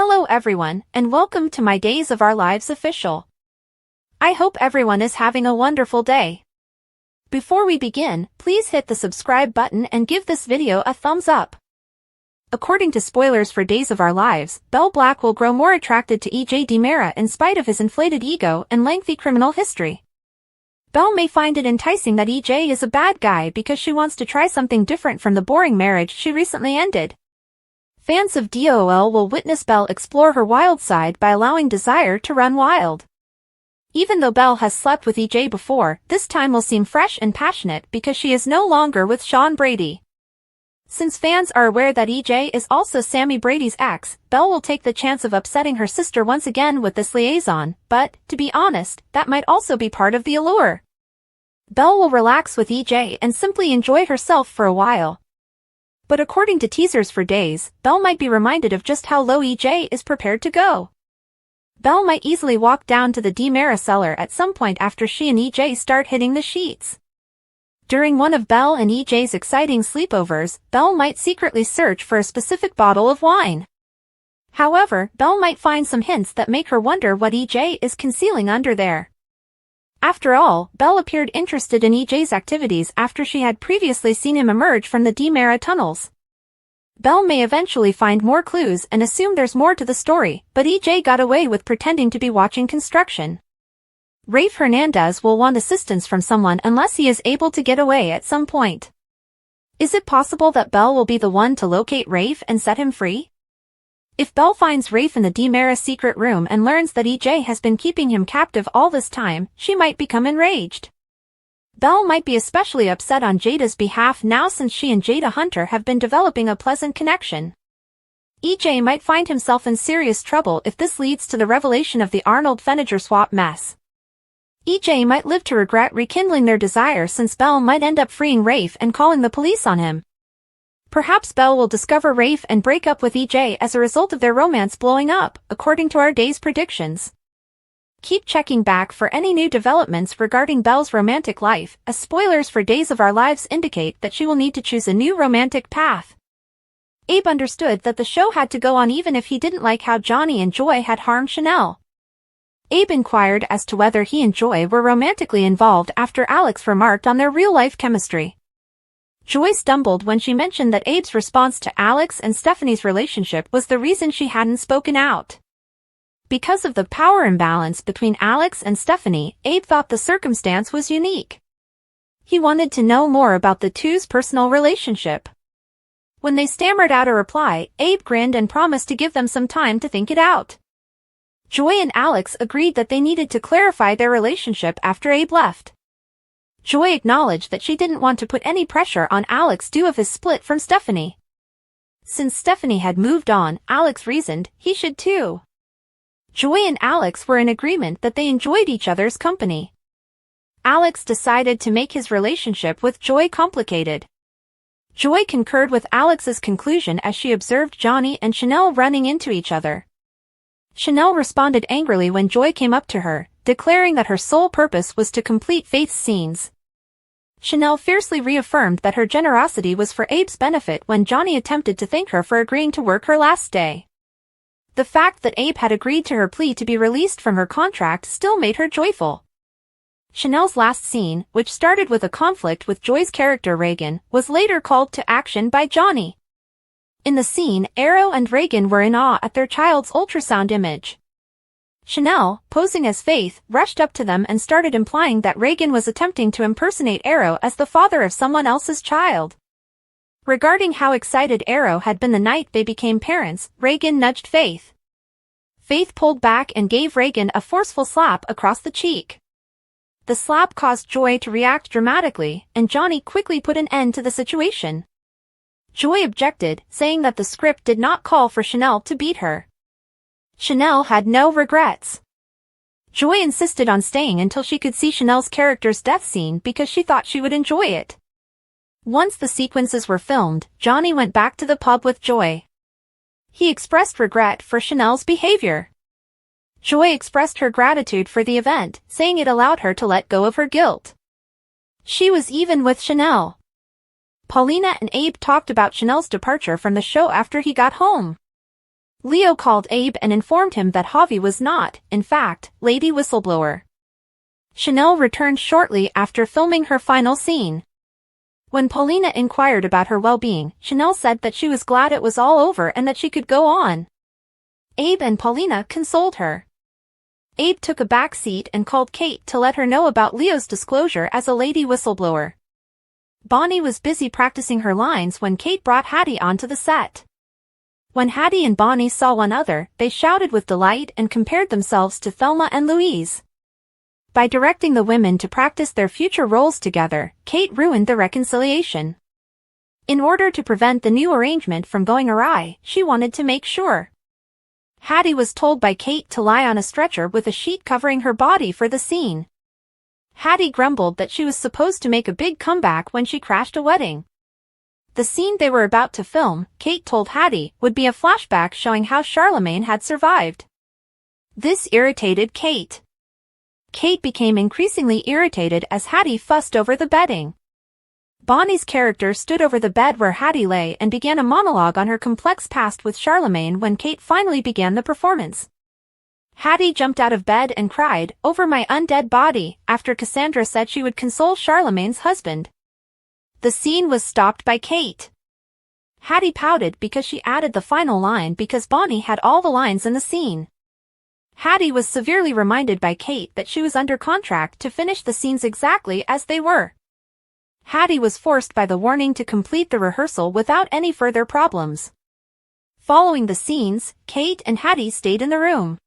Hello everyone, and welcome to my Days of Our Lives official. I hope everyone is having a wonderful day. Before we begin, please hit the subscribe button and give this video a thumbs up. According to spoilers for Days of Our Lives, Belle Black will grow more attracted to EJ DiMera in spite of his inflated ego and lengthy criminal history. Belle may find it enticing that EJ is a bad guy because she wants to try something different from the boring marriage she recently ended. Fans of DOL will witness Belle explore her wild side by allowing desire to run wild. Even though Belle has slept with EJ before, this time will seem fresh and passionate because she is no longer with Sean Brady. Since fans are aware that EJ is also Sammy Brady's ex, Belle will take the chance of upsetting her sister once again with this liaison, but, to be honest, that might also be part of the allure. Belle will relax with EJ and simply enjoy herself for a while. But according to teasers for Days, Belle might be reminded of just how low EJ is prepared to go. Belle might easily walk down to the DiMera cellar at some point after she and EJ start hitting the sheets. During one of Belle and EJ's exciting sleepovers, Belle might secretly search for a specific bottle of wine. However, Belle might find some hints that make her wonder what EJ is concealing under there. After all, Belle appeared interested in EJ's activities after she had previously seen him emerge from the DiMera tunnels. Belle may eventually find more clues and assume there's more to the story, but EJ got away with pretending to be watching construction. Rafe Hernandez will want assistance from someone unless he is able to get away at some point. Is it possible that Belle will be the one to locate Rafe and set him free? If Belle finds Rafe in the DiMera secret room and learns that EJ has been keeping him captive all this time, she might become enraged. Belle might be especially upset on Jada's behalf now since she and Jada Hunter have been developing a pleasant connection. EJ might find himself in serious trouble if this leads to the revelation of the Arnold Feniger swap mess. EJ might live to regret rekindling their desire since Belle might end up freeing Rafe and calling the police on him. Perhaps Belle will discover Rafe and break up with EJ as a result of their romance blowing up, according to our day's predictions. Keep checking back for any new developments regarding Belle's romantic life, as spoilers for Days of Our Lives indicate that she will need to choose a new romantic path. Abe understood that the show had to go on even if he didn't like how Johnny and Joy had harmed Chanel. Abe inquired as to whether he and Joy were romantically involved after Alex remarked on their real-life chemistry. Joy stumbled when she mentioned that Abe's response to Alex and Stephanie's relationship was the reason she hadn't spoken out. Because of the power imbalance between Alex and Stephanie, Abe thought the circumstance was unique. He wanted to know more about the two's personal relationship. When they stammered out a reply, Abe grinned and promised to give them some time to think it out. Joy and Alex agreed that they needed to clarify their relationship after Abe left. Joy acknowledged that she didn't want to put any pressure on Alex due to his split from Stephanie. Since Stephanie had moved on, Alex reasoned he should too. Joy and Alex were in agreement that they enjoyed each other's company. Alex decided to make his relationship with Joy complicated. Joy concurred with Alex's conclusion as she observed Johnny and Chanel running into each other. Chanel responded angrily when Joy came up to her, declaring that her sole purpose was to complete Faith's scenes. Chanel fiercely reaffirmed that her generosity was for Abe's benefit when Johnny attempted to thank her for agreeing to work her last day. The fact that Abe had agreed to her plea to be released from her contract still made her joyful. Chanel's last scene, which started with a conflict with Joy's character Reagan, was later called to action by Johnny. In the scene, Arrow and Reagan were in awe at their child's ultrasound image. Chanel, posing as Faith, rushed up to them and started implying that Reagan was attempting to impersonate Arrow as the father of someone else's child. Regarding how excited Arrow had been the night they became parents, Reagan nudged Faith. Faith pulled back and gave Reagan a forceful slap across the cheek. The slap caused Joy to react dramatically, and Johnny quickly put an end to the situation. Joy objected, saying that the script did not call for Chanel to beat her. Chanel had no regrets. Joy insisted on staying until she could see Chanel's character's death scene because she thought she would enjoy it. Once the sequences were filmed, Johnny went back to the pub with Joy. He expressed regret for Chanel's behavior. Joy expressed her gratitude for the event, saying it allowed her to let go of her guilt. She was even with Chanel. Paulina and Abe talked about Chanel's departure from the show after he got home. Leo called Abe and informed him that Javi was not, in fact, Lady Whistleblower. Chanel returned shortly after filming her final scene. When Paulina inquired about her well-being, Chanel said that she was glad it was all over and that she could go on. Abe and Paulina consoled her. Abe took a back seat and called Kate to let her know about Leo's disclosure as a lady whistleblower. Bonnie was busy practicing her lines when Kate brought Hattie onto the set. When Hattie and Bonnie saw one another, they shouted with delight and compared themselves to Thelma and Louise. By directing the women to practice their future roles together, Kate ruined the reconciliation. In order to prevent the new arrangement from going awry, she wanted to make sure. Hattie was told by Kate to lie on a stretcher with a sheet covering her body for the scene. Hattie grumbled that she was supposed to make a big comeback when she crashed a wedding. The scene they were about to film, Kate told Hattie, would be a flashback showing how Charlemagne had survived. This irritated Kate. Kate became increasingly irritated as Hattie fussed over the bedding. Bonnie's character stood over the bed where Hattie lay and began a monologue on her complex past with Charlemagne when Kate finally began the performance. Hattie jumped out of bed and cried, "Over my undead body," after Cassandra said she would console Charlemagne's husband. The scene was stopped by Kate. Hattie pouted because she added the final line because Bonnie had all the lines in the scene. Hattie was severely reminded by Kate that she was under contract to finish the scenes exactly as they were. Hattie was forced by the warning to complete the rehearsal without any further problems. Following the scenes, Kate and Hattie stayed in the room.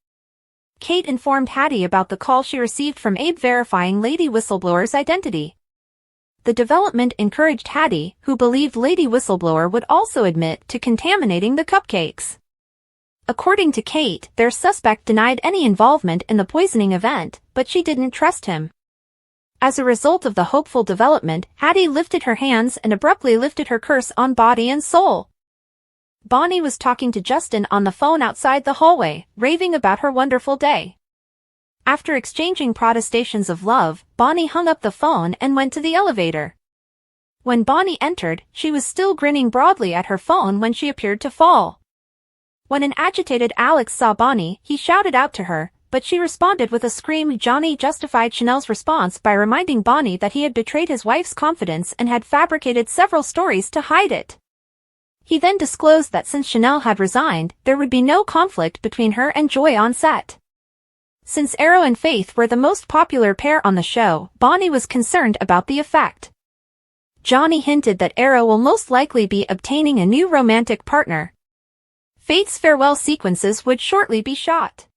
Kate informed Hattie about the call she received from Abe verifying Lady Whistleblower's identity. The development encouraged Hattie, who believed Lady Whistleblower would also admit to contaminating the cupcakes. According to Kate, their suspect denied any involvement in the poisoning event, but she didn't trust him. As a result of the hopeful development, Hattie lifted her hands and abruptly lifted her curse on body and soul. Bonnie was talking to Justin on the phone outside the hallway, raving about her wonderful day. After exchanging protestations of love, Bonnie hung up the phone and went to the elevator. When Bonnie entered, she was still grinning broadly at her phone when she appeared to fall. When an agitated Alex saw Bonnie, he shouted out to her, but she responded with a scream. Johnny justified Chanel's response by reminding Bonnie that he had betrayed his wife's confidence and had fabricated several stories to hide it. He then disclosed that since Chanel had resigned, there would be no conflict between her and Joy on set. Since Arrow and Faith were the most popular pair on the show, Bonnie was concerned about the effect. Johnny hinted that Arrow will most likely be obtaining a new romantic partner. Faith's farewell sequences would shortly be shot.